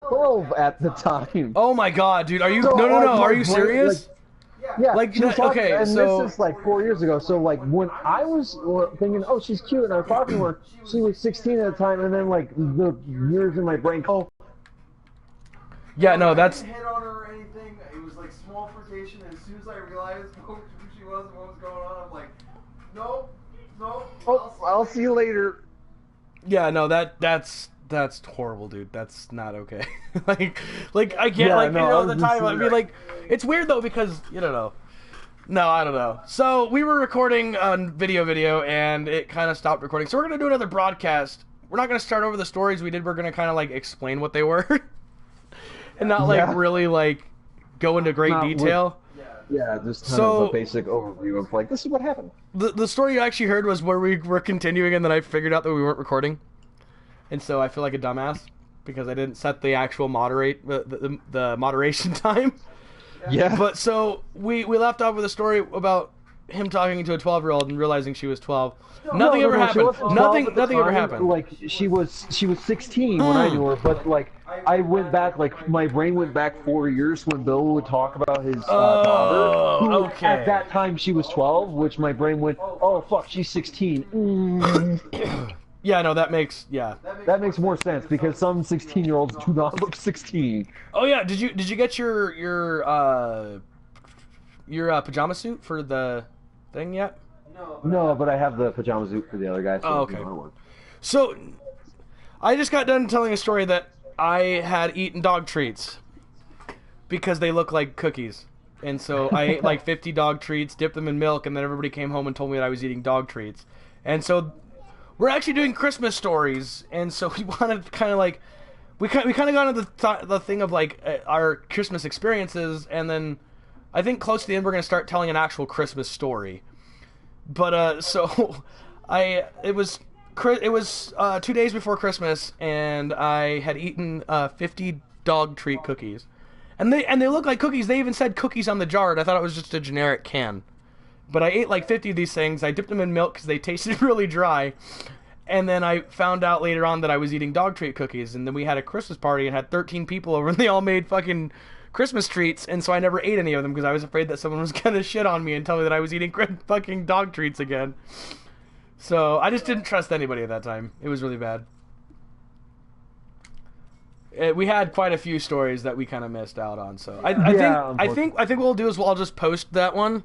12 at the time. Oh my god, dude, are you? So, no, like, are my you brain, serious? Yeah, Like, she was talking, okay, and so this is like 4 years ago. So like when I was thinking, oh, she's cute, and I was talking to her, she was 16 at the time, and then like the years in my brain, oh, yeah, no, that's I didn't hit on her or anything. It was like small flirtation, and as soon as I realized who she was and what was going on, I'm like, nope, oh, I'll see you later. yeah, no, that's horrible, dude. That's not okay. like I can't Yeah, no, I at was the just time. I saying mean, that. like, it's weird though because you don't know. No, I don't know. So we were recording on video, and it kind of stopped recording. So we're gonna do another broadcast. We're not gonna start over the stories we did. We're gonna kind of like explain what they were, and not like really like go into great detail. Yeah, just kind of a basic overview of like, this is what happened. The story you actually heard was where we were continuing, and then I figured out that we weren't recording, and so I feel like a dumbass because I didn't set the actual the moderation time. Yeah. But so we left off with a story about him talking to a 12-year-old and realizing she was 12. Nothing ever happened. Nothing ever happened. Like she was 16 when I knew her, but like I went back, like my brain went back 4 years when Bill would talk about his daughter. Who, okay. At that time she was 12, which my brain went, oh fuck, she's 16. Yeah, no, that makes That makes more sense because some 16-year-olds do not look 16. Oh yeah, did you get your pajama suit for the thing yet? No, but I have the pajama suit for the other guy. So oh, okay. So I just got done telling a story that I had eaten dog treats because they look like cookies. And so I ate like 50 dog treats, dipped them in milk, and then everybody came home and told me that I was eating dog treats. And so we're actually doing Christmas stories, and so we wanted to kind of like we kind of got into the thing of like our Christmas experiences, and then I think close to the end we're gonna start telling an actual Christmas story. But so it was 2 days before Christmas, and I had eaten 50 dog treat cookies, and they look like cookies. They even said cookies on the jar, and I thought it was just a generic can. But I ate like 50 of these things. I dipped them in milk because they tasted really dry. And then I found out later on that I was eating dog treat cookies. And then we had a Christmas party and had 13 people over, and they all made fucking Christmas treats. And so I never ate any of them because I was afraid that someone was going to shit on me and tell me that I was eating fucking dog treats again. So I just didn't trust anybody at that time. It was really bad. We had quite a few stories that we kind of missed out on. So I think what we'll do is I'll just post that one.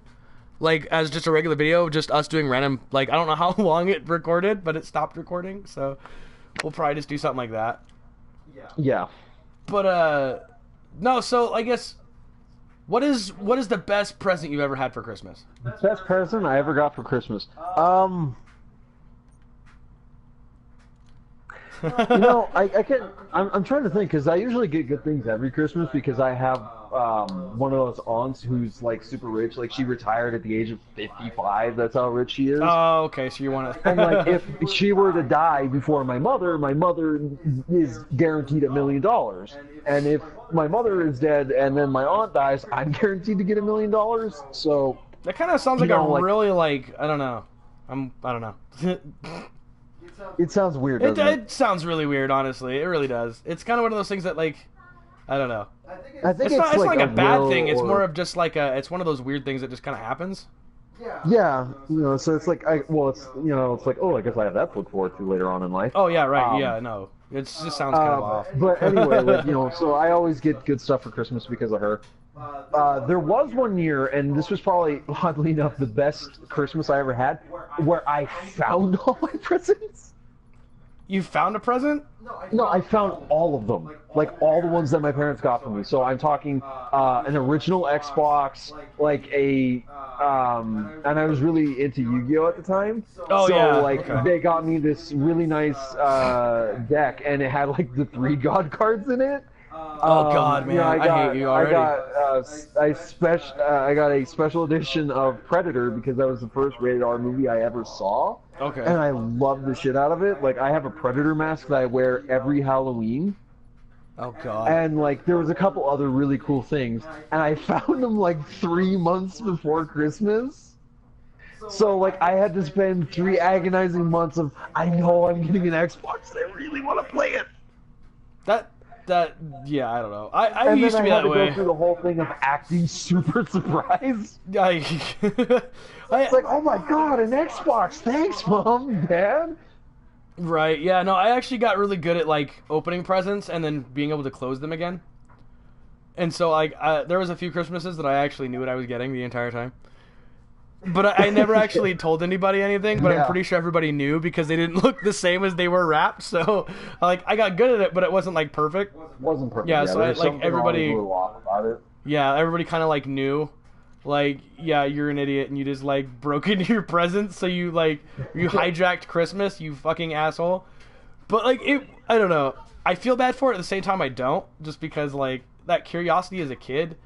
Like, as just a regular video, just us doing random, like, I don't know how long it recorded, but it stopped recording, so we'll probably just do something like that. Yeah. But, no, so, I guess, what is the best present you've ever had for Christmas? Best present I ever got for Christmas? You know, I'm trying to think, because I usually get good things every Christmas because I have one of those aunts who's like super rich. Like, she retired at the age of 55. That's how rich she is. Oh, okay. So you want to? And like, if she were to die before my mother is guaranteed $1 million. And if my mother is dead and then my aunt dies, I'm guaranteed to get $1 million. So that kind of sounds like really like I don't know. I don't know. It sounds weird. It sounds really weird, honestly. It really does. It's kind of one of those things that, like, I don't know. I think it's not like a bad thing. It's more of just like it's one of those weird things that just kind of happens. Yeah, you know. So it's like, it's like, oh, I guess I have that to look forward to later on in life. Oh yeah, right. Yeah, no. It just sounds kind of off. But anyway, like, you know, so I always get good stuff for Christmas because of her. There was one year, and this was probably, oddly enough, the best Christmas I ever had, where I found all my presents. You found a present? No, I found all of them. Like, all the ones that my parents got for me. So I'm talking an original Xbox, like and I was really into Yu-Gi-Oh! At the time. Oh, so, yeah. like, they got me this really nice deck, and it had, like, the 3 God cards in it. Oh God, man! I hate you already. I got a special edition of Predator because that was the first rated R movie I ever saw. Okay. And I love the shit out of it. Like, I have a Predator mask that I wear every Halloween. Oh God. And like, there was a couple other really cool things, and I found them like 3 months before Christmas. So like, I had to spend 3 agonizing months of, I know I'm getting an Xbox, I really want to play it. Yeah, I don't know. I And used then to be I had that to way. go through the whole thing of acting super surprised. It's It's like, oh my god, an Xbox! Thanks, Mom, Dad. right. Yeah. No, I actually got really good at like opening presents and then being able to close them again. And so like there was a few Christmases that I actually knew what I was getting the entire time. But I never actually told anybody anything, but I'm Yeah. pretty sure everybody knew because they didn't look the same as they were wrapped. So, like, I got good at it, but it wasn't, like, perfect. Wasn't perfect. Yeah, so there was something everybody... always a little off about it. Yeah, everybody kind of, like, knew. Like, yeah, you're an idiot, and you just, like, broke into your presents, so you, like, you hijacked Christmas, you fucking asshole. But, like, I don't know. I feel bad for it, at the same time I don't, just because, like, that curiosity as a kid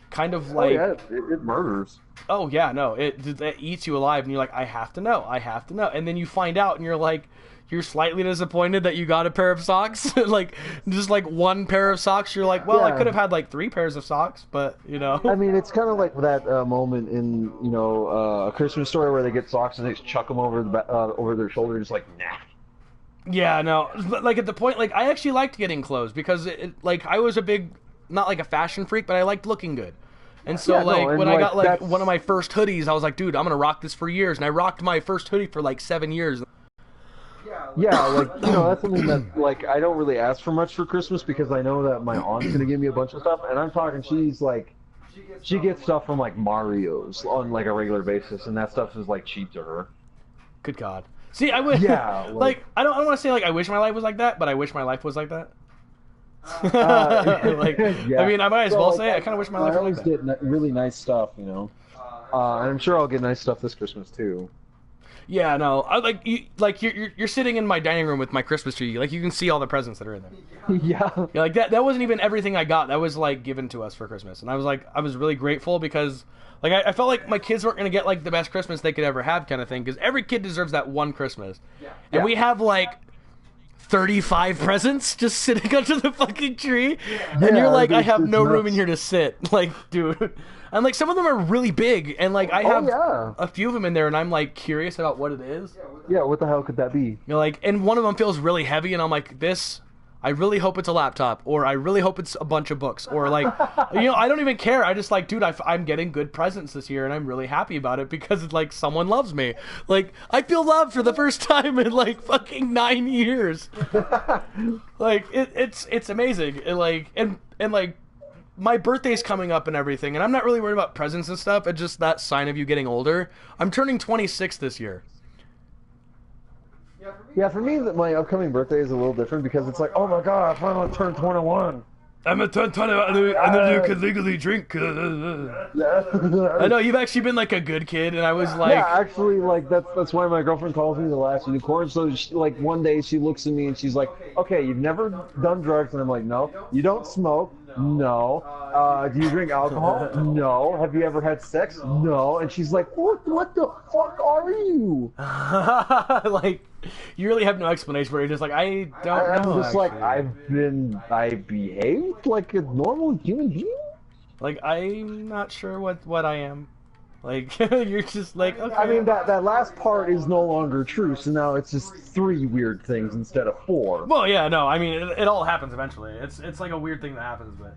kind of, like... Oh, yeah, it murders. Oh yeah, no, it eats you alive, and you're like, I have to know, and then you find out, and you're like, you're slightly disappointed that you got a pair of socks, like just like one pair of socks. You're like, well, I could have had like 3 pairs of socks, but you know. I mean, it's kind of like that moment in A Christmas Story where they get socks and they just chuck them over their shoulder, just like nah. Yeah, no, but like at the point, like I actually liked getting clothes because like I was a big, not like a fashion freak, but I liked looking good. And so, when I got, like, one of my first hoodies, I was like, dude, I'm going to rock this for years. And I rocked my first hoodie for, like, 7 years. Yeah, like, that's something that, like, I don't really ask for much for Christmas because I know that my aunt's going to give me a bunch of stuff. And I'm talking, she gets stuff from, like, Mario's on, like, a regular basis. And that stuff is, like, cheap to her. Good God. See, I wish, yeah, like, I don't want to say, like, I wish my life was like that, but I wish my life was like that. Yeah. I mean, I might as well like, say I kind of wish my life I was always like that. get really nice stuff, And I'm sure I'll get nice stuff this Christmas too. Yeah, no, you're sitting in my dining room with my Christmas tree. Like you can see all the presents that are in there. Yeah. Yeah, like that wasn't even everything I got. That was like given to us for Christmas, and I was really grateful because like I felt like my kids weren't gonna get like the best Christmas they could ever have, kind of thing. Because every kid deserves that one Christmas, and we have like 35 presents just sitting under the fucking tree, and you're like, I have no room in here to sit. Like, dude. And, like, some of them are really big, and, like, I have a few of them in there, and I'm, like, curious about what it is. Yeah, what the hell could that be? You're like, and one of them feels really heavy, and I'm like, I really hope it's a laptop, or I really hope it's a bunch of books, or, like, I don't even care. I just, like, dude, I'm getting good presents this year, and I'm really happy about it because, it's like, someone loves me. Like, I feel loved for the first time in, like, fucking 9 years. Like, it's amazing. And like, my birthday's coming up and everything, and I'm not really worried about presents and stuff. It's just that sign of you getting older. I'm turning 26 this year. Yeah, for me, my upcoming birthday is a little different because it's like, oh my god, I finally turned 21. I'm a 21, and then you can legally drink. I know, you've actually been like a good kid, and I was like... Yeah, actually, like, that's why my girlfriend calls me the last unicorn. So, like, one day she looks at me and she's like, okay, you've never done drugs. And I'm like, no. You don't smoke? No. Do you drink alcohol? No. Have you ever had sex? No. And she's like, what the fuck are you? Like, you really have no explanation for it. You're just like, I don't know. I'm just actually. like, I behaved like a normal human being? Like, I'm not sure what I am. Like, you're just like, okay. I mean, that last part is no longer true, so now it's just 3 weird things instead of 4. Well, yeah, no, I mean, it all happens eventually. It's like a weird thing that happens, but,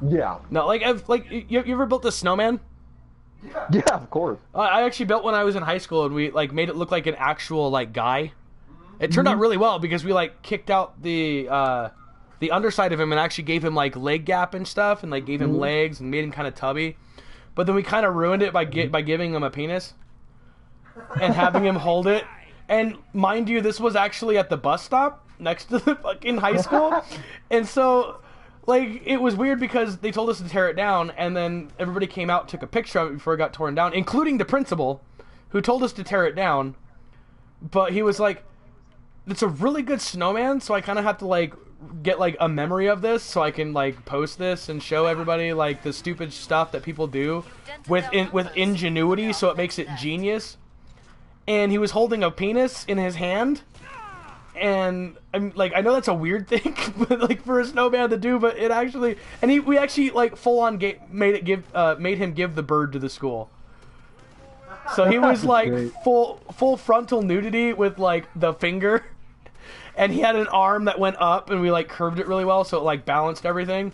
Yeah. No, like, you ever built a snowman? Yeah, of course. I actually built when I was in high school, and we, like, made it look like an actual, like, guy. It turned out really well, because we, like, kicked out the underside of him and actually gave him, like, leg gap and stuff, and, like, gave him legs and made him kind of tubby. But then we kind of ruined it by giving him a penis and having him hold it. And mind you, this was actually at the bus stop next to the fucking high school. And so, like, it was weird because they told us to tear it down, and then everybody came out and took a picture of it before it got torn down, including the principal, who told us to tear it down. But he was like, it's a really good snowman, so I kind of have to, like, get, like, a memory of this so I can, like, post this and show everybody, like, the stupid stuff that people do with ingenuity, so it makes it genius. And he was holding a penis in his hand, and I'm like, I know that's a weird thing, but, like, for a snowman to do, but it actually, and we actually, like, full on made him give the bird to the school. So he was like full frontal nudity with, like, the finger. and he had an arm that went up, and we like curved it really well, so it like balanced everything.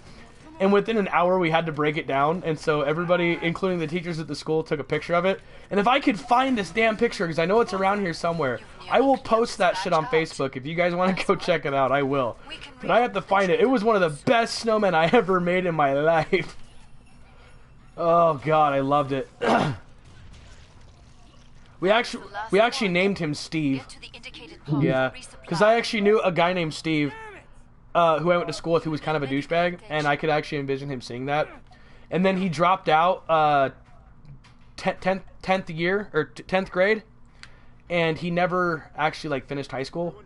And within an hour, we had to break it down, and so everybody, including the teachers at the school, took a picture of it. And if I could find this damn picture, because I know it's around here somewhere, I will post that shit on Facebook. If you guys want to go check it out, I will. But I have to find it. It was one of the best snowmen I ever made in my life. Oh god, I loved it. we actually named him Steve. Yeah, because I actually knew a guy named Steve. Who I went to school with, who was kind of a douchebag, and I could actually envision him seeing that. And then he dropped out 10th year, or 10th grade, and he never actually, like, finished high school.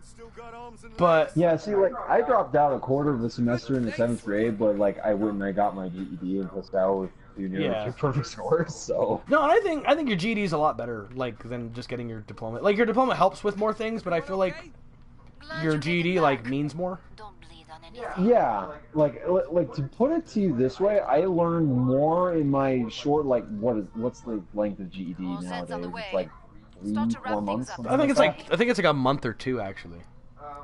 But... Yeah, see, like, I dropped out a quarter of the semester in the 7th grade, but, like, I got my GED and plus out with junior perfect scores, so... No, I think your GED is a lot better, like, than just getting your diploma. Like, your diploma helps with more things, but I feel like your GED, like, means more. Yeah, like to put it to you this way, I learned more in my short, like, what's the length of GED nowadays? It's like 3-4 months. I think it's like a month or two actually.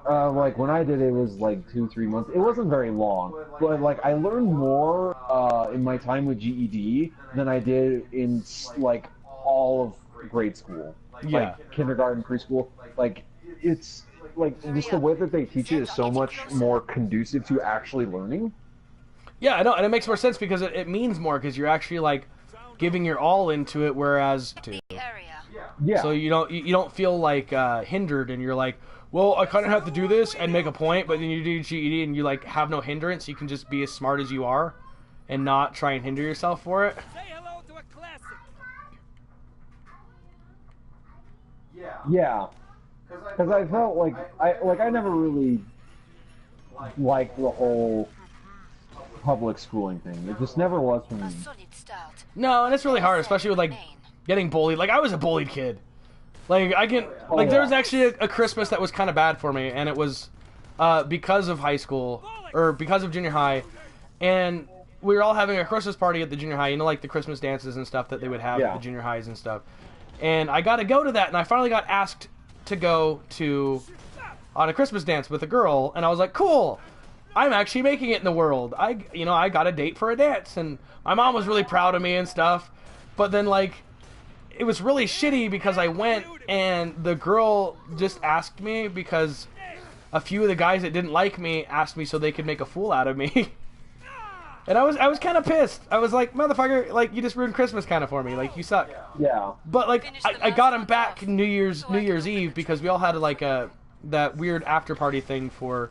Like when I did it was like 2-3 months. It wasn't very long, but like I learned more in my time with GED than I did in like all of grade school, like kindergarten, preschool. Like it's. Like, just the way that they teach it is so much more conducive to actually learning. Yeah, I know, and it makes more sense because it means more because you're actually, like, giving your all into it, whereas... Yeah. So you don't feel, like, hindered, and you're like, well, I kind of have to do this and make a point, but then you do GED and you, like, have no hindrance. You can just be as smart as you are and not try and hinder yourself for it. Say hello to a classic. Yeah. Because I felt like I never really liked the whole public schooling thing. It just never was for me. No, and it's really hard, especially with like getting bullied. Like I was a bullied kid. Like there was actually a Christmas that was kind of bad for me, and it was because of high school or because of junior high, and we were all having a Christmas party at the junior high. You know, like the Christmas dances and stuff that they would have at the junior highs and stuff. And I got to go to that, and I finally got asked to go on a Christmas dance with a girl, and I was like, cool, I'm actually making it in the world. I got a date for a dance, and my mom was really proud of me and stuff, but then, like, it was really shitty because I went, and the girl just asked me because a few of the guys that didn't like me asked me so they could make a fool out of me. And I was kind of pissed. I was like, motherfucker, like, you just ruined Christmas kind of for me. Like, you suck. Yeah. But, like, I got him back New Year's Eve because we all had, like, that weird after-party thing for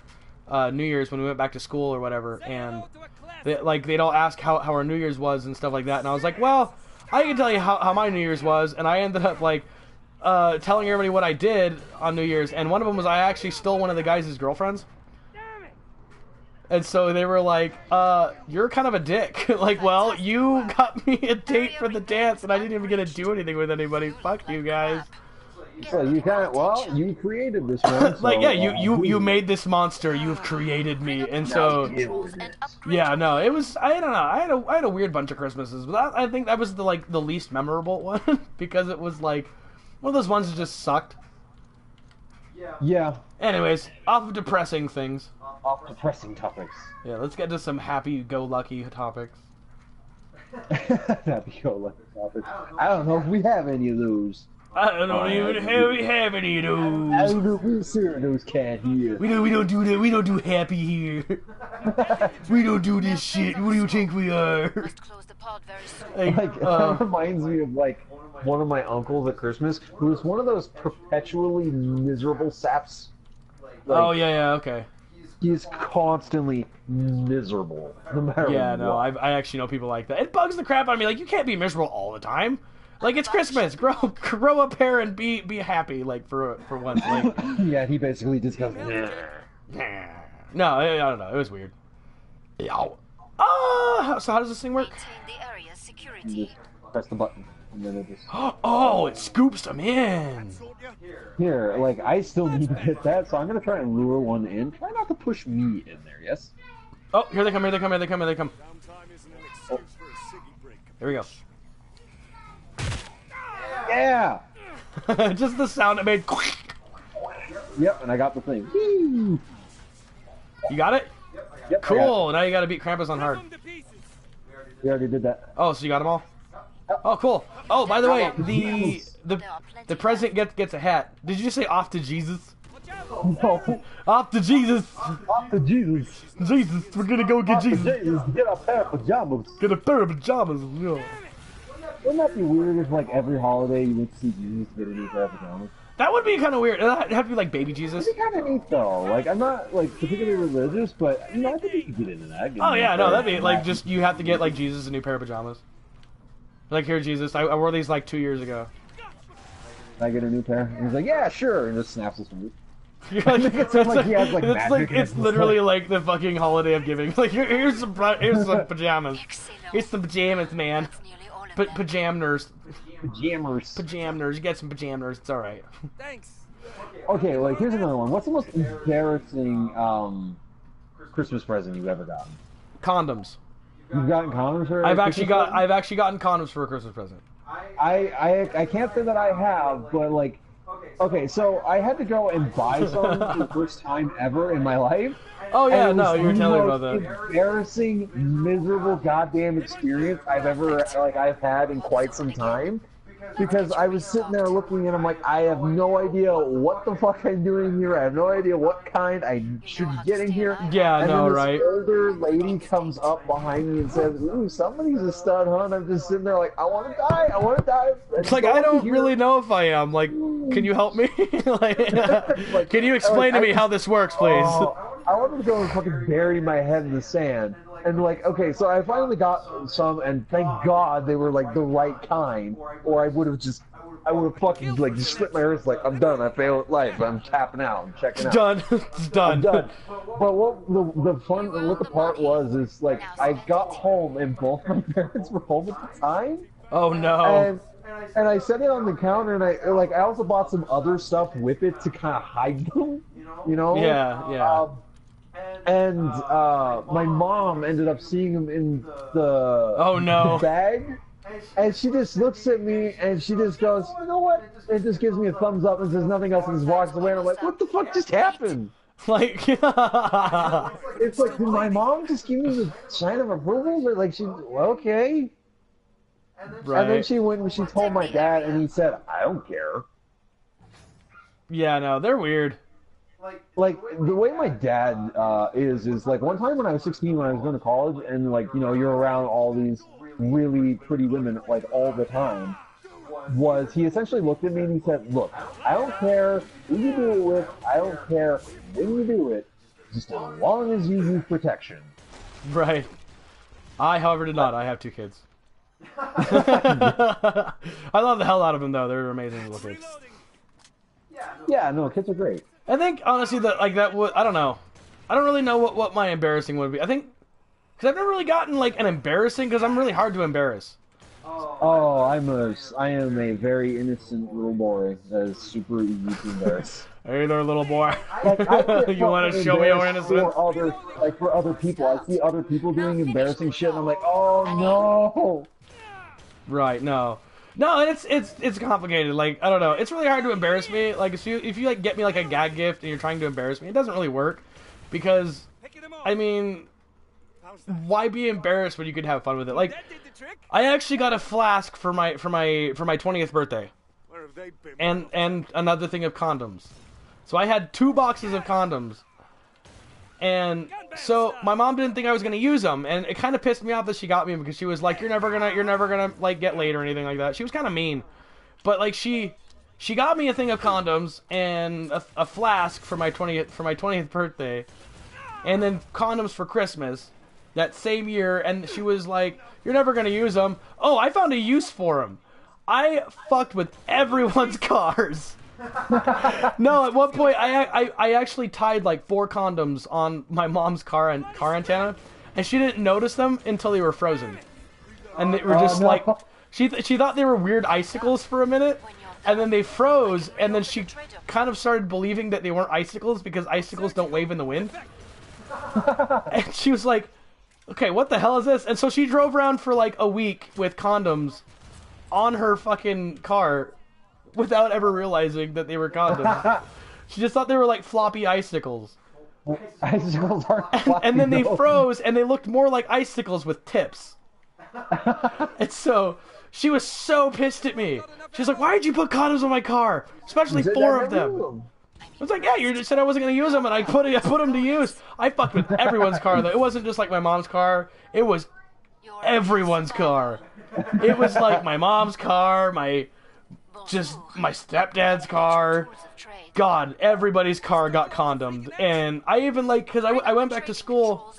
New Year's when we went back to school or whatever. And, they'd all ask how our New Year's was and stuff like that. And I was like, well, I can tell you how my New Year's was. And I ended up, like, telling everybody what I did on New Year's. And one of them was I actually stole one of the guys' girlfriends. And so they were like, you're kind of a dick. Like, well, you got me a date for the dance, and I didn't even get to do anything with anybody. Fuck you guys. So you created this one. So, like, yeah, you made this monster. You've created me. And so, yeah, no, it was, I don't know. I had a weird bunch of Christmases, but I think that was the least memorable one because it was like one of those ones that just sucked. Yeah. Anyways, off of depressing things. Off depressing topics. Yeah, let's get to some happy-go-lucky topics. Happy-go-lucky topics. I don't know if we have any of those. I don't even have any of those. I don't know if we're serving those cat here. We don't do that. We don't do happy here. We don't do this shit. What do you think we are? That reminds me of like one of my uncles at Christmas, who was one of those perpetually miserable saps. Like, oh yeah, okay. He's constantly miserable, no matter what. Yeah, no, I actually know people like that. It bugs the crap out of me. Like, you can't be miserable all the time. Like, it's Christmas. Grow a pair and be happy, like, for once. Like, yeah, he basically just goes, no, I don't know. It was weird. So how does this thing work? You just press the button, and then it just... Oh, it scoops them in! Here, like, I still need to hit that, so I'm gonna try and lure one in. Try not to push me in there, yes? Oh, here they come. Oh. Here we go. Yeah! Just the sound it made. Yep, and I got the thing. Woo! You got it? Yep, I got Cool. Now you got to beat Krampus on hard. it. We already did that. Oh, so you got them all? Oh, cool. Oh, by the way, the president gets a hat. Did you just say off to Jesus? No. Off to Jesus. Off to Jesus. Jesus, we're gonna go get Off to Jesus. Jesus. Get a pair of pajamas. Get a pair of pajamas. Yeah. Wouldn't that be weird if, like, every holiday you went to see Jesus get a new pair of pajamas? That would be kind of weird. It'd have to be like baby Jesus. It'd be kind of neat, though. Like, I'm not, like, particularly religious, but, you know, I think you could get into that. Oh yeah, no, that'd be like just you have to get like Jesus a new pair of pajamas. Like, here, Jesus, I wore these like 2 years ago. Can I get a new pair? And he's like, yeah, sure, and just snaps his fingers. It's like he has, like, it's magic like in it's his literally life. like the fucking holiday of giving. Like here's some pajamas. Here's some pajamas, man. Pajamners. Pajamas. Pajamners. You get some pajamners. It's all right. Thanks. Okay, like, here's another one. What's the most embarrassing Christmas present you've ever gotten? Condoms. You've gotten condoms for I've actually gotten condoms for a Christmas present. I can't say that I have, but, like, okay, so I had to go and buy some for the first time ever in my life. Oh yeah, And it no, was you were the telling me most about that. embarrassing, miserable, goddamn experience I've had in quite some time. Because I was sitting there looking and I'm like, I have no idea what the fuck I'm doing here. I have no idea what kind I should be getting here. Yeah, and no, then this right? older lady comes up behind me and says, "Ooh, somebody's a stud, huh?" And I'm just sitting there like, I want to die. I want to die. It's like I don't really know if I am. Like, can you help me? Like, can you explain to me how this works, please? I wanted to go and fucking bury my head in the sand. And, like, okay, so I finally got some, and thank God they were, like, the right kind, or I would have fucking, like, just slit my wrist, like, I'm done, I failed at life, I'm tapping out, I'm checking out. Done. It's done. I'm done. But what the part was is, like, I got home, and both my parents were home at the time. Oh no. And I set it on the counter, and I also bought some other stuff with it to kind of hide them, you know? Yeah. And my mom ended up seeing him in the bag, and she just looks at me and she just goes, you know what? And just gives me a thumbs up and says nothing else and just walks away. And I'm like, what the fuck just happened? Like, It's like, did my mom just give me the sign of approval? Or like, okay. right. And then she went and she told my dad, and he said, I don't care. Yeah, no, they're weird. Like, the way my dad is like, one time when I was 16, when I was going to college, and, like, you know, you're around all these really pretty women, like, all the time, was he essentially looked at me and he said, look, I don't care who you do it with, I don't care when you do it, just as long as you use protection. Right. I, however, did not. I have 2 kids. I love the hell out of them, though. They're amazing little kids. Yeah, no, kids are great. I think, honestly, that, like, that would... I don't know. I don't really know what my embarrassing would be. I think... Because I've never really gotten, like, an embarrassing... Because I'm really hard to embarrass. Oh, I am a very innocent little boy that is super easy to embarrass. Hey there, little boy. Like, You want to show me your innocence? For other people. I see other people doing embarrassing shit, and I'm like, oh, no. Right, no. No, it's complicated. Like, I don't know. It's really hard to embarrass me. Like, if you like get me like a gag gift and you're trying to embarrass me, it doesn't really work because I mean, why be embarrassed when you could have fun with it? Like, I actually got a flask for my 20th birthday. And another thing of condoms. So I had 2 boxes of condoms. And so my mom didn't think I was gonna use them, and it kind of pissed me off that she got me because she was like, "You're never gonna like get laid or anything like that." She was kind of mean, but like she got me a thing of condoms and a flask for my 20th birthday, and then condoms for Christmas that same year. And she was like, "You're never gonna use them." Oh, I found a use for them. I fucked with everyone's cars. No, at one point I actually tied like 4 condoms on my mom's car antenna, and she didn't notice them until they were frozen, and they were just like she thought they were weird icicles for a minute, and then they froze, and then she kind of started believing that they weren't icicles because icicles don't wave in the wind, and she was like, "Okay, what the hell is this?" And so she drove around for like a week with condoms on her fucking car without ever realizing that they were condoms. She just thought they were like floppy icicles. Icicles aren't And then they floppy, no. froze, and they looked more like icicles with tips. And so she was so pissed at me. She's like, "Why did you put condoms on my car? Especially You said four I of never them." knew 'em. I was like, "Yeah, you just said I wasn't gonna use them, and I put them to use." I fucked with everyone's car though. It wasn't just like my mom's car. It was everyone's car. It was like my mom's car, my stepdad's car. God, everybody's car got condomed, and I even because I went back to school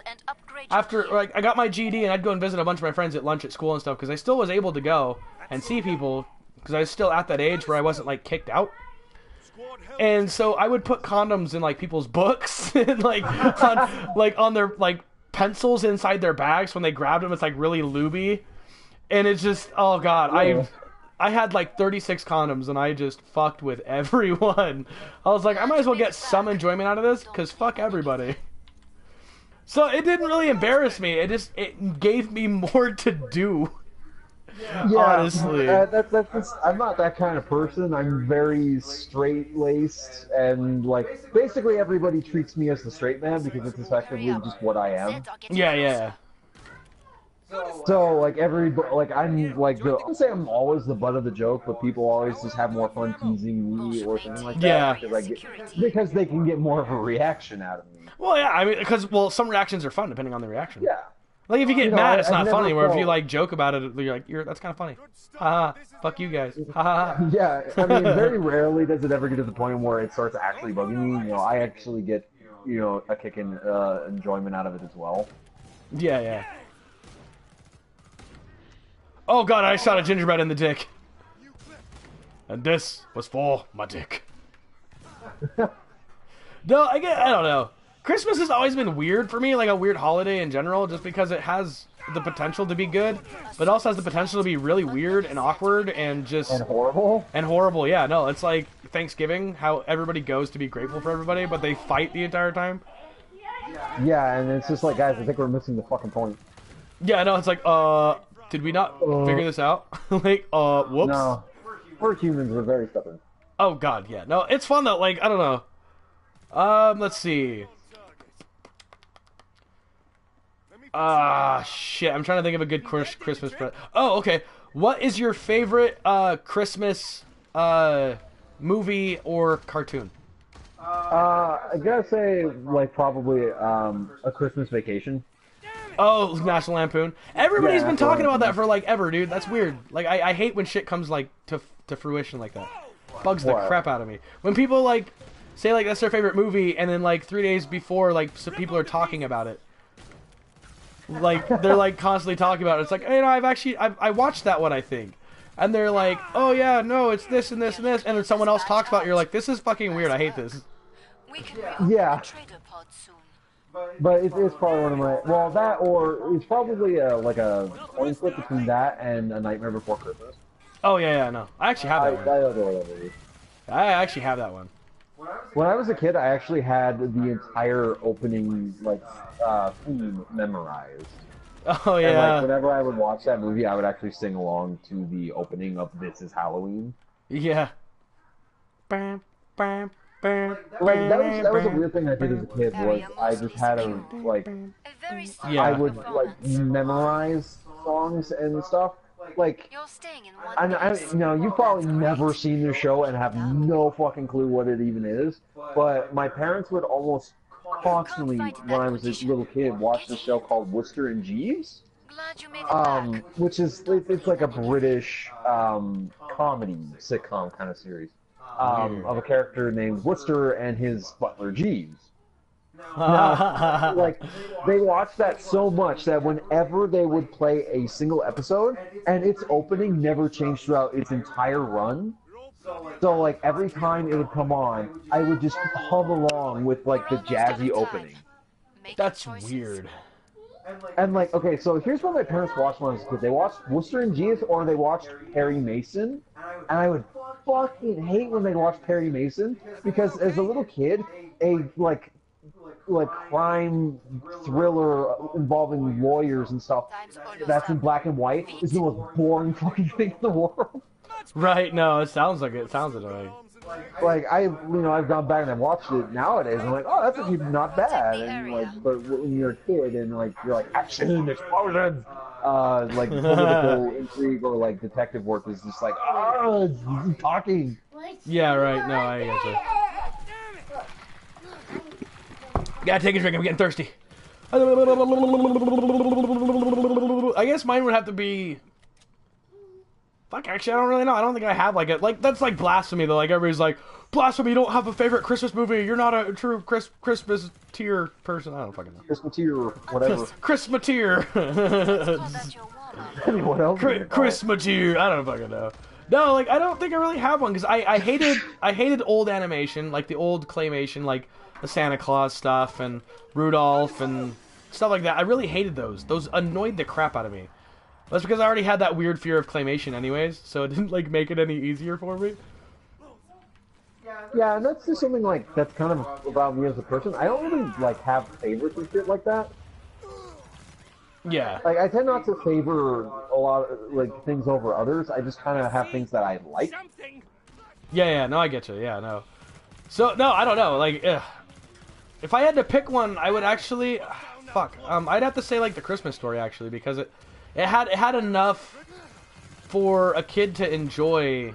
after I got my GED, and I'd go and visit a bunch of my friends at lunch at school and stuff because I still was able to go and see people because I was still at that age where I wasn't kicked out. And so I would put condoms in people's books and on their pencils inside their bags when they grabbed them. It's really lubey, and it's just oh god, I had 36 condoms and I just fucked with everyone. I was like, I might as well get some enjoyment out of this because fuck everybody. So it didn't really embarrass me. It gave me more to do. Yeah, honestly. I'm not that kind of person. I'm very straight-laced, and basically everybody treats me as the straight man because it's effectively just what I am. Yeah. So I wouldn't say I'm always the butt of the joke, but people always just have more fun teasing me or something like that. Yeah. Because they can get more of a reaction out of me. Well, yeah, I mean, because some reactions are fun depending on the reaction. Yeah. If you get mad, it's not funny. Where if you felt- joke about it, you're like, that's kind of funny. Ha fuck you guys. Ha ha. Yeah, I mean, very rarely does it ever get to the point where it starts actually bugging me. I actually get, a kick in enjoyment out of it as well. Yeah. Oh god, I shot a gingerbread in the dick. And this was for my dick. No, I don't know. Christmas has always been weird for me, a weird holiday in general, just because it has the potential to be good, but also has the potential to be really weird and awkward and just... And horrible? And horrible, yeah. No, it's like Thanksgiving, how everybody goes to be grateful for everybody, but they fight the entire time. Yeah, and it's just guys, I think we're missing the fucking point. Yeah, no, it's did we not figure this out? Whoops. No. We're humans, we're very stubborn. Oh god, yeah. No, it's fun though, I don't know. Let's see. Shit. I'm trying to think of a good Christmas present. Oh, okay. What is your favorite Christmas movie or cartoon? I gotta say, probably A Christmas Vacation. Oh, National Lampoon. Everybody's been National talking about that Lampoon. for ever, dude. That's weird. I hate when shit comes to fruition like that. Bugs the What? crap out of me. When people say that's their favorite movie, and then 3 days before some people are talking about it. They're constantly talking about it. It's I watched that one, I think. And they're like, oh yeah, no, it's this and this and this, and then someone else talks about it, you're like, this is fucking weird, I hate this. Yeah. But it's probably one of my... that or... It's probably a coin flip between that and A Nightmare Before Christmas. Oh yeah, no. I actually have that one. adore that movie. I actually have that one. When I was a kid, I actually had the entire opening, theme memorized. Oh yeah. And, whenever I would watch that movie, I would actually sing along to the opening of This Is Halloween. Yeah. Bam, bam, bam, that was a weird thing I did as a kid, was I just had Yeah. I would, memorize songs and stuff. You're staying in one You've probably never seen the show and have no fucking clue what it even is, but my parents would almost constantly, when I was a little kid, watch this show called Wooster and Jeeves, Glad you made it back. which is, it's like a British comedy sitcom kind of series of a character named Wooster and his butler Jeeves. They watched that so much that whenever they would play a single episode, and its opening never changed throughout its entire run, so every time it would come on, I would just hum along with the jazzy opening. That's weird. And okay, so here's what my parents watched when I was a kid. They watched Wooster and Jeeves, or they watched Perry Mason, and I would fucking hate when they watched Perry Mason, because as a little kid, a crime thriller involving lawyers and stuff that's in black and white is the most boring fucking thing in the world. Right, no, it sounds like it. It sounds annoying. like I've gone back and I've watched it nowadays. And I'm like, oh, that's actually not bad. And like, but when you're a kid and like you're like action, explosions, like political intrigue or like detective work is just like, oh, it's talking. Yeah, right. No, I get you. Gotta take a drink. I'm getting thirsty. I guess mine would have to be. Fuck, actually, I don't really know. I don't think I have like a that's like blasphemy though. Like everybody's like, blasphemy. You don't have a favorite Christmas movie. You're not a true Christmas tier person. I don't fucking know. Christmas tier or whatever. Christmas tier. What else? Christmas tier. I don't fucking know. No, like I don't think I really have one because I hated old animation, like the old claymation, like the Santa Claus stuff and Rudolph and stuff like that. I really hated those. Those annoyed the crap out of me. That's because I already had that weird fear of claymation anyways, so it didn't like make it any easier for me. Yeah, and that's just something like that's kind of about me as a person. I don't really like have favorites and shit like that. Yeah. Like I tend not to favor a lot of like things over others. I just kind of have things that I like. Yeah, no, I get you. Yeah, no. So no, I don't know. Like, if I had to pick one, I would actually, fuck. I'd have to say like the Christmas Story actually because it had enough for a kid to enjoy,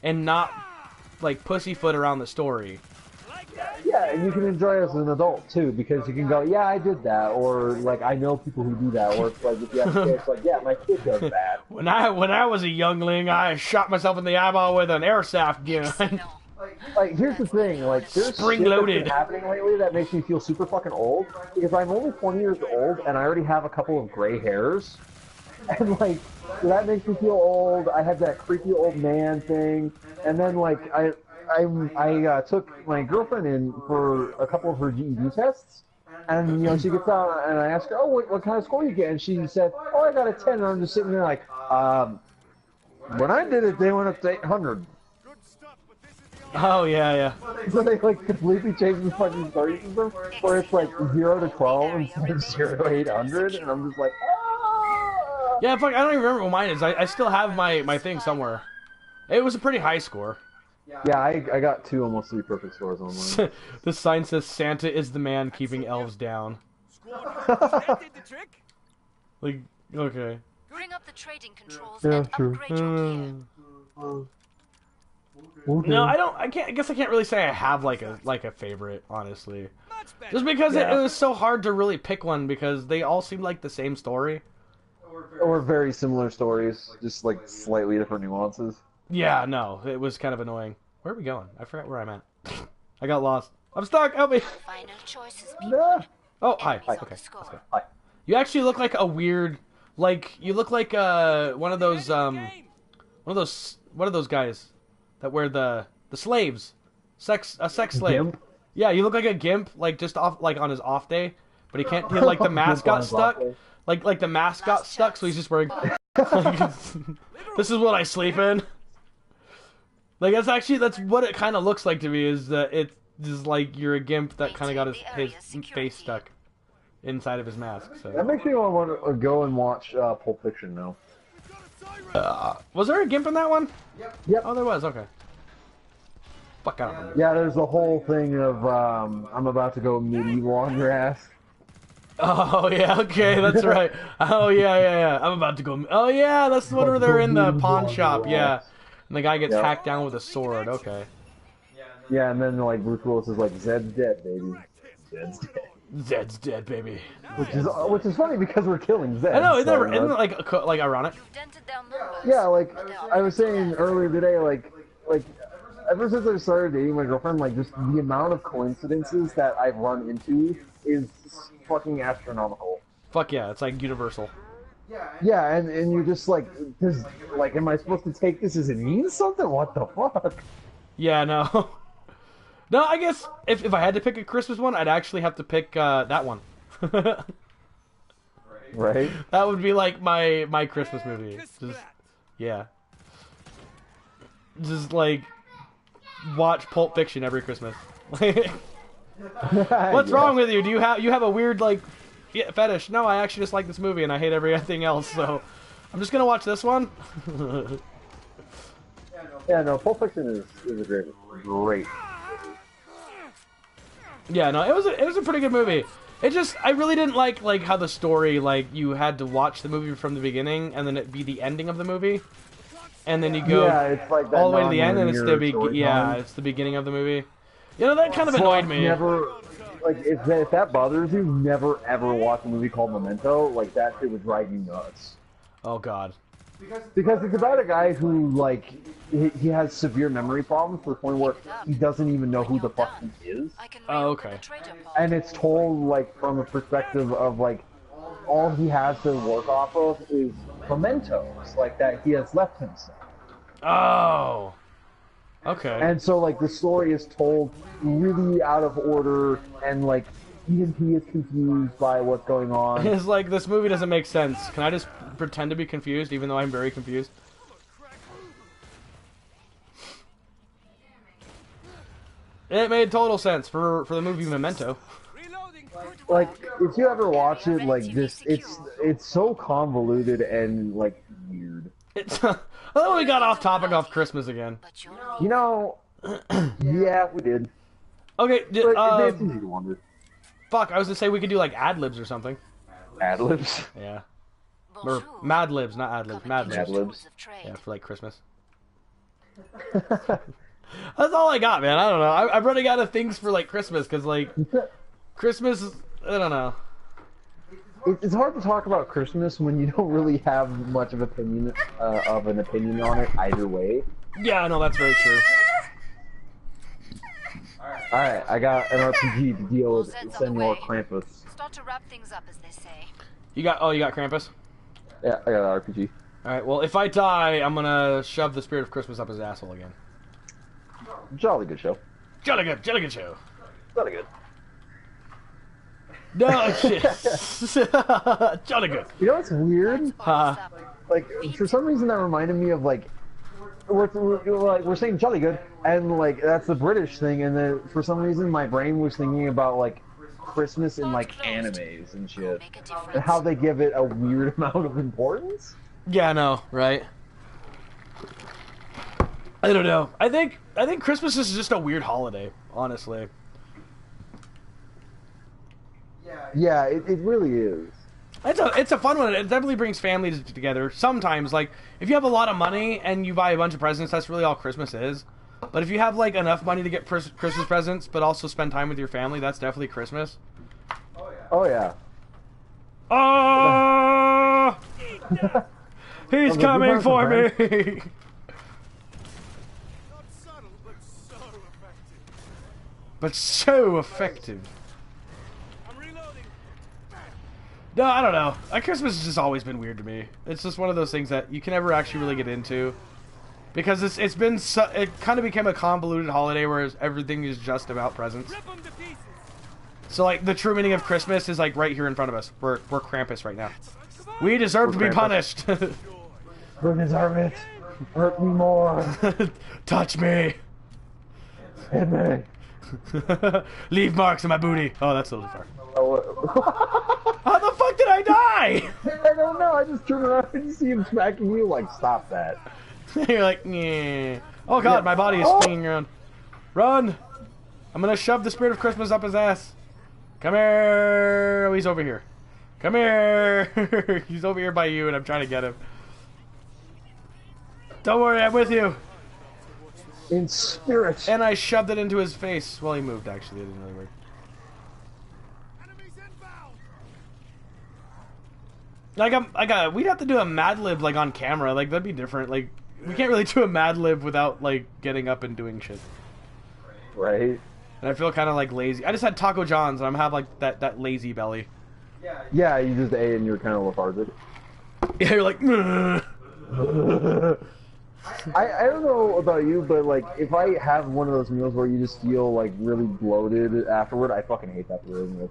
and not like pussyfoot around the story. Yeah, and you can enjoy it as an adult too because you can go, yeah, I did that, or like I know people who do that, or it's like if you have kids, it's like, yeah, my kid does that. When I was a youngling, I shot myself in the eyeball with an airsoft gun. Like, here's the thing, like, there's Spring shit loaded. that's been happening lately that makes me feel super fucking old, because I'm only 20 years old, and I already have a couple of gray hairs, and, like, so that makes me feel old. I had that creepy old man thing, and then, like, I took my girlfriend in for a couple of her GED tests, and, you know, she gets out, and I asked her, oh, what kind of score you get? And she said, oh, I got a 10, and I'm just sitting there like, when I did it, they went up to 800. Oh, yeah. So they like completely changed the fucking scoring system where it's like 0 to 12 instead of 0 to 800, and I'm just like, ah! Yeah, fuck, I don't even remember what mine is. I still have my thing somewhere. It was a pretty high score. Yeah, I got 2 almost 3 perfect scores on mine. The sign says Santa is the man keeping elves down. Like, okay. Bring up the trading controls and upgrade your gear. Okay. No, I guess I can't really say I have like a favorite, honestly. Just because it was so hard to really pick one because they all seem like the same story. Or very similar stories, just like slightly different nuances. Yeah, no, it was kind of annoying. Where are we going? I forgot where I'm at. I got lost. I'm stuck. Help me. Final choices, Nah. Oh, hi. Okay. Let's go. You actually look like a weird, like you look like one of those what are those guys that wear the slaves, a sex slave. Gimp? Yeah, you look like a gimp, like just off, like on his off day, but he can't. Like the mask got stuck. Like the mask got stuck, so he's just wearing. This is what I sleep in. Like that's what it kind of looks like to me. Is that it's just like you're a gimp that kind of got his face stuck inside of his mask. So That makes me want to go and watch Pulp Fiction now. was there a gimp in that one? Yep. Oh, there was. Okay. Fuck, I don't remember. Yeah, there's a whole thing of I'm about to go medieval on your ass. Oh yeah, okay, that's right. Oh yeah. I'm about to go. Oh yeah, that's the one where they're in the pawn shop. Yeah, and the guy gets hacked down with a sword. Okay. Yeah, and then like Bruce Willis is like, Zed's dead, baby. Zed's dead. Zed's dead, baby. Which is funny because we're killing Zed. I know, isn't so, it like ironic? You've dented down numbers. Yeah, like I was saying earlier today, like ever since I started dating my girlfriend, like just the amount of coincidences that I've run into is fucking astronomical. Fuck yeah, it's like universal. Yeah, and you're just like, am I supposed to take this as it means something? What the fuck? Yeah, no. No, I guess if I had to pick a Christmas one, I'd actually have to pick that one. Right? That would be like my Christmas movie. Just, yeah. Just like watch Pulp Fiction every Christmas. What's wrong with you? Do you have a weird like fetish? No, I actually just like this movie and I hate everything else. So I'm just gonna watch this one. Yeah, no, Pulp Fiction is a great. Yeah, no, it was a pretty good movie. It just I really didn't like how the story you had to watch the movie from the beginning and then it be the ending of the movie, and then you go it's like that all the way to the end and it's storytelling. it's the beginning of the movie. You know, that kind of annoyed me. Never, like, if that bothers you, never ever watch a movie called Memento. Like, that shit would drive you nuts. Oh God. Because it's about a guy who, like, he has severe memory problems to the point where he doesn't even know who the fuck he is. Oh, okay. And it's told, like, from a perspective of, like, all he has to work off of is mementos, like, that he has left himself. Oh. Okay. And so, like, the story is told really out of order, and, like, even he is confused by what's going on. It's like, this movie doesn't make sense. Can I just pretend to be confused, even though I'm very confused? It made total sense for the movie Memento. Like, if you ever watch it, like, this, it's so convoluted and, like, weird. It's, oh, we got off topic off Christmas again. You know, yeah, we did. Okay, But it's easy to wonder. fuck, I was gonna say we could do, like, ad-libs or something. Ad-libs? Yeah. Or Mad Libs, not ad-libs, Mad Libs. Mad Libs. Yeah, for, like, Christmas. That's all I got, man. I don't know. I'm running out of things for, like, Christmas, because, like, Christmas, I don't know. It's hard to talk about Christmas when you don't really have much of an opinion on it either way. Yeah, no, that's very true. Alright, I got an RPG to deal with Senor Krampus. Start to wrap things up, as they say. You got Krampus? Yeah, I got an RPG. Alright, well, if I die, I'm gonna shove the spirit of Christmas up his asshole again. Jolly good show. Jolly good show. Jolly good. No, shit. Jolly good. You know what's weird? Ha. Like, for some reason that reminded me of, like, we're saying jolly good, and, like, that's the British thing, and then for some reason my brain was thinking about, like, Christmas in, like, animes and shit. And how they give it a weird amount of importance. Yeah, I know, right? I don't know. I think Christmas is just a weird holiday, honestly. Yeah, it really is. It's a fun one. It definitely brings families together. Sometimes, like, if you have a lot of money and you buy a bunch of presents, that's really all Christmas is. But if you have, like, enough money to get Christmas presents, but also spend time with your family, that's definitely Christmas. Oh yeah. Oh! He's coming for me! But so effective. No, I don't know. Christmas has just always been weird to me. It's just one of those things that you can never actually really get into. Because it kind of became a convoluted holiday where everything is just about presents. So, like, the true meaning of Christmas is, like, right here in front of us. We're Krampus right now. We deserve to be punished. We deserve it. Hurt me more. Touch me. Hit me. Leave marks on my booty. Oh, that's a little far. Oh, How the fuck did I die? I don't know. I just turned around and see him smacking you. Like, stop that. You're like, yeah. Oh god, my body is swinging around. Run! I'm gonna shove the spirit of Christmas up his ass. Come here. Oh, he's over here. Come here. He's over here by you, and I'm trying to get him. Don't worry, I'm with you. In spirit. And I shoved it into his face. Well, he moved, actually. It didn't really work. Like, we'd have to do a Mad Lib, like, on camera. Like, that'd be different. Like, we can't really do a Mad Lib without, like, getting up and doing shit. Right. And I feel kind of, like, lazy. I just had Taco John's, and I'm have, like, that lazy belly. Yeah, you just ate and you're kind of lethargic. Yeah, you're like, I don't know about you, but, like, if I have one of those meals where you just feel, like, really bloated afterward, I fucking hate that feeling.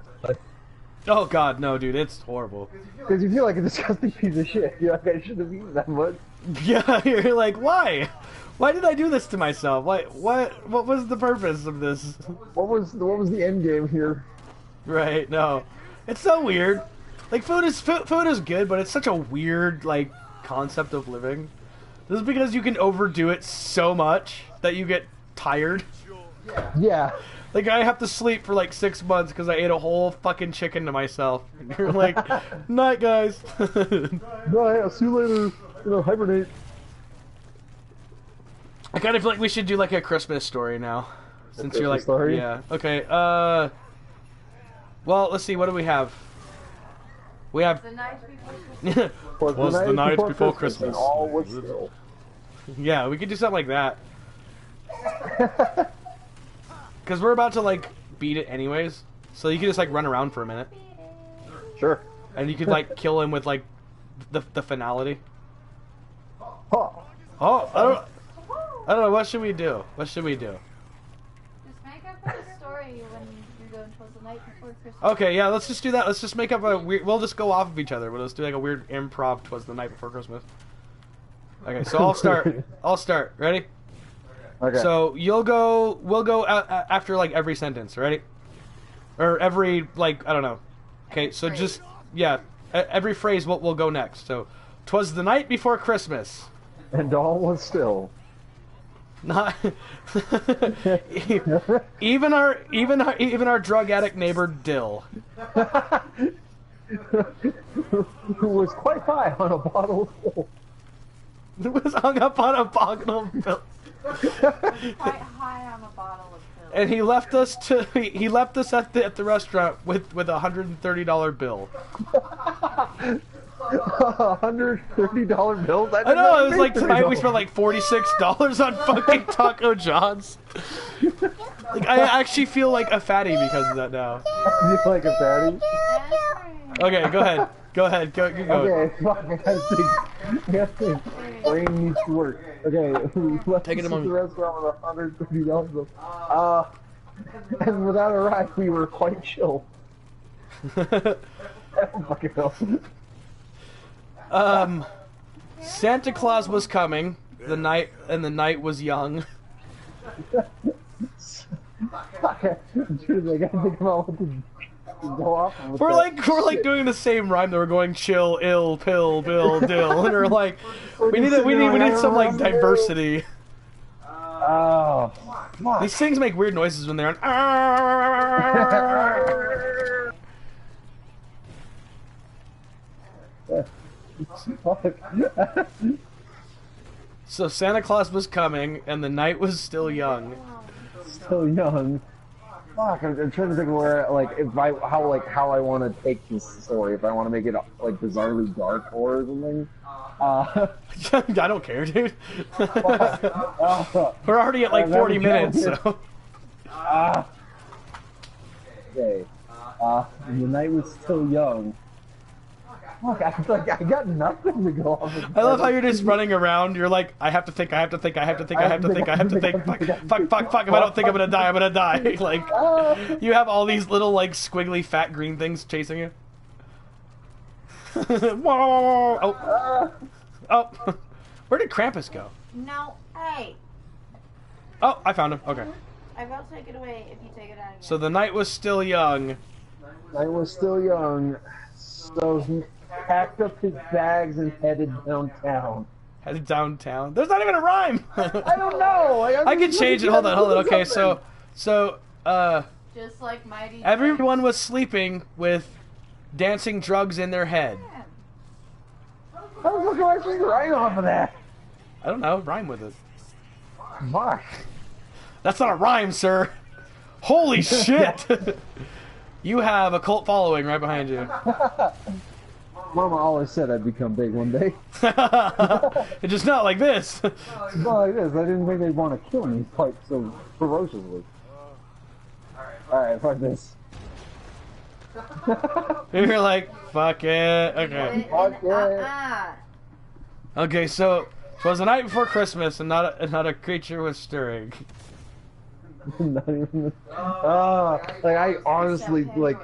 oh god, no, dude, it's horrible. Because you feel like a disgusting piece of shit. You're like, I shouldn't have eaten that much. Yeah, you're like, why? Why did I do this to myself? What was the purpose of this? What was the end game here? Right, no. It's so weird. Like, food is good, but it's such a weird, like, concept of living. This is because you can overdo it so much that you get tired. Yeah. Like, I have to sleep for like 6 months because I ate a whole fucking chicken to myself. And you're like, night, guys. Bye, I'll see you later. Hibernate. I kind of feel like we should do like a Christmas story now. Since you're like, story? yeah. Okay, well, let's see, what do we have? We have... The night before Christmas. Was the night before Christmas. And all was still. Yeah, we could do something like that. Because we're about to, like, beat it anyways. So you can just, like, run around for a minute. Sure. And you could, like, kill him with, like, the finality. Huh. Oh, I don't know, what should we do? What should we do? Just make up a story when you're going towards the night before Christmas. Okay, yeah, let's just do that. Let's just make up a weird... We'll just go off of each other. We'll just do, like, a weird improv twas the night before Christmas. Okay, so I'll start. I'll start. Ready? Okay. So we'll go after like every sentence, ready? Or every, like, I don't know. Okay, so just, yeah, every phrase we'll go next. So, 'twas the night before Christmas. And all was still. Not even our drug addict neighbor Dill. Who was quite high on a bottle of pill. Was hung up on a bottle of pills. Quite high on a bottle of pills. And he left us at the restaurant with $130 bill. $130 bills? I know, it was like tonight we spent like $46 on fucking Taco John's. Like, I actually feel like a fatty because of that now. You feel like a fatty? Okay, go ahead. Go. Okay, fuck, I gotta think. Brain needs to work. Okay, let's Take it a the moment. restaurant with $130 bills. And without a ride, we were quite chill. I don't fucking know. Santa Claus was coming. The night was young. Fuck, I'm sure I gotta think about what to go off with We're that. like doing the same rhyme that we're going chill, ill, pill, bill, dill, and we're like, we need some like diversity. Oh, fuck. These things make weird noises when they're on. Fuck. So Santa Claus was coming, and the night was still young. Still young. Fuck, I'm trying to think where, like, how I want to take this story. If I want to make it like bizarrely dark or something. I don't care, dude. We're We're already at like 40 minutes, so. Okay. And the night was still young. Fuck, I got nothing to go off of. I love how you're just running around. You're like, I have to think. Fuck. If I don't think, I'm gonna die. Like, you have all these little like squiggly fat green things chasing you. Whoa! Oh, where did Krampus go? No, hey. Oh, I found him. Okay. I will take it away if you take it out again. So the night was still young. Night was still young, so he packed up his bags and headed downtown. Headed downtown. There's not even a rhyme. I don't know. I can change it. Hold on. Okay, so Just like Mighty everyone was sleeping with dancing drugs in their head. How the fuck am I supposed to write off of that? I don't know. Rhyme with it. Fuck. That's not a rhyme, sir. Holy shit. You have a cult following right behind you. Mama always said I'd become big one day. It's just not like this. It's not like this. I didn't think they'd want to kill me quite so ferociously. Alright, fuck this. You're like, fuck it. Okay. Fuck it. Okay, so it was the night before Christmas, and not a creature was stirring. Not even. Like I honestly like.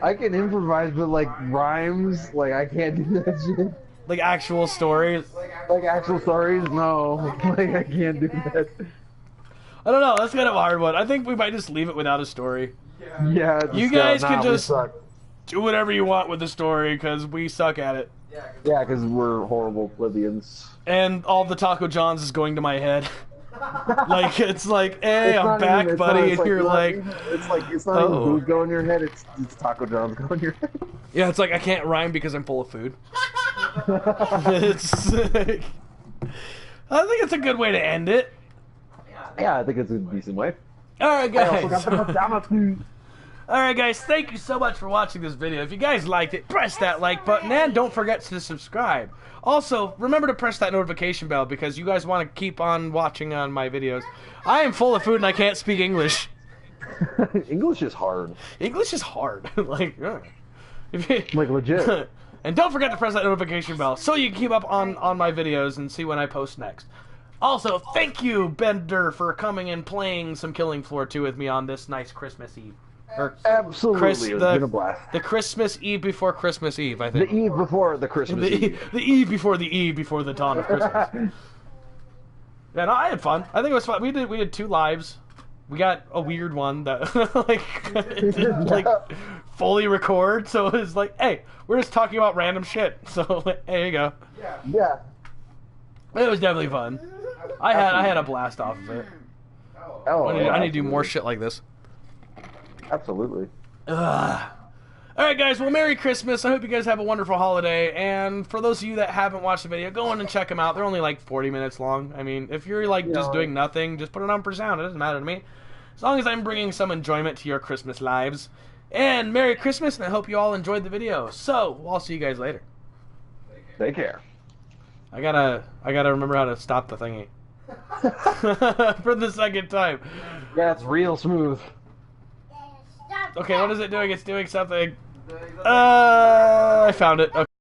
I can improvise, but like rhymes, like I can't do that shit. Like actual stories. Like actual stories, no. Like I can't do that. I don't know. That's kind of a hard one. I think we might just leave it without a story. Yeah. You guys can we just suck. do whatever you want with the story because we suck at it. Yeah, because we're horrible plebeians. And all the Taco Johns is going to my head. Like, it's like, hey, It's I'm not back, even- it's buddy, not- and it's you're not like, even- it's not even oh. food going in your head. It's Taco John's going in your head. yeah, it's like I can't rhyme because I'm full of food. It's like, I think it's a good way to end it. Yeah, I think it's a decent way. Alright, I also guys. got the pajama food. Alright, guys, thank you so much for watching this video. If you guys liked it, press that like button and don't forget to subscribe. Also, remember to press that notification bell because you guys want to keep on watching on my videos. I am full of food and I can't speak English. English is hard. English is hard. Like, if you, Like, legit. And don't forget to press that notification bell so you can keep up on my videos and see when I post next. Also, thank you, Bender, for coming and playing some Killing Floor 2 with me on this nice Christmas Eve. Or Absolutely, it's been a blast. the Christmas Eve before Christmas Eve, I The think. eve before the Christmas Eve. The eve before the dawn of Christmas. Yeah, no, I had fun. I think it was fun. We did 2 lives. We got a weird one that didn't like fully record, so it was like, hey, we're just talking about random shit. So there you go. Yeah. It was definitely fun. I had a blast off of it. Oh, I need to do more shit like this. Absolutely. Ugh. Alright guys, well Merry Christmas. I hope you guys have a wonderful holiday. And for those of you that haven't watched the video, go in and check them out. They're only like 40 minutes long. I mean, if you're like just doing nothing, just put it on per sound. It doesn't matter to me. As long as I'm bringing some enjoyment to your Christmas lives. And Merry Christmas, and I hope you all enjoyed the video. So, I'll see you guys later. Take care. I gotta remember how to stop the thingy. For the second time. Yeah, it's real smooth. Okay, what is it doing? It's doing something. I found it. Okay.